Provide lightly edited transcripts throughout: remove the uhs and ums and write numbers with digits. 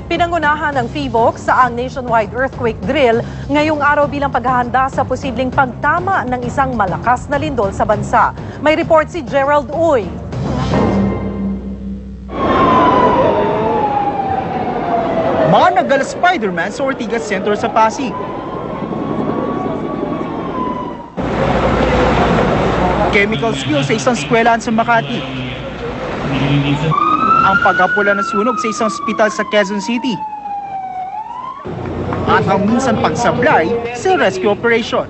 Pinangunahan ng PHIVOLCS sa nationwide earthquake drill ngayong araw bilang paghahanda sa posibleng pagtama ng isang malakas na lindol sa bansa. May report si Gerald Uy. Mga nagala Spider-Man sa Ortigas Center sa Pasig. Chemical spill sa isang eskwelahan sa Makati. Ang pagkapula ng sunog sa isang ospital sa Quezon City. At ang minsan pagsablay sa rescue operation.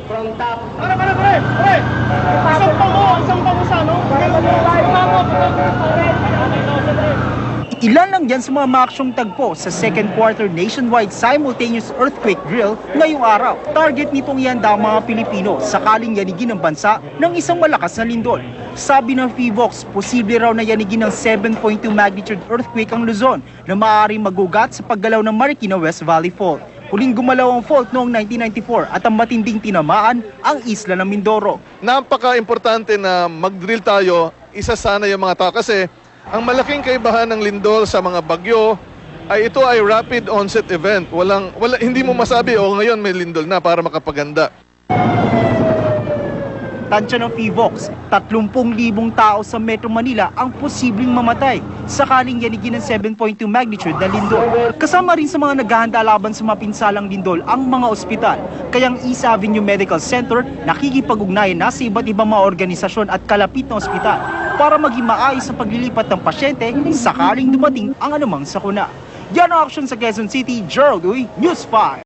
Ilan lang yan sa mga maaksyong tagpo sa second quarter nationwide simultaneous earthquake drill ngayong araw. Target nitong ihanda ang mga Pilipino sakaling yanigin ng bansa ng isang malakas na lindol. Sabi ng PHIVOLCS, posible raw na yanigin ng 7.2 magnitude earthquake ang Luzon na maaaring magugat sa paggalaw ng Marikina West Valley Fault. Huling gumalaw ang fault noong 1994 at ang matinding tinamaan ang isla ng Mindoro. Napaka-importante na mag-drill tayo, isa sana yung mga tao kasi ang malaking kaibahan ng lindol sa mga bagyo ay ito ay rapid onset event. Hindi mo masabi, ngayon may lindol na para makapaganda. Tansya ng PHIVOLCS, 30,000 tao sa Metro Manila ang posibleng mamatay sakaling yanigin ng 7.2 magnitude na lindol. Kasama rin sa mga naghahanda laban sa mapinsalang lindol ang mga ospital. Kaya ang East Avenue Medical Center nakikipag-ugnayan na sa iba't ibang mga organisasyon at kalapit na ospital para maging maayos ang paglilipat ng pasyente sakaling dumating ang anumang sakuna. Yan ang aksyon sa Quezon City, Gerald Uy, News 5.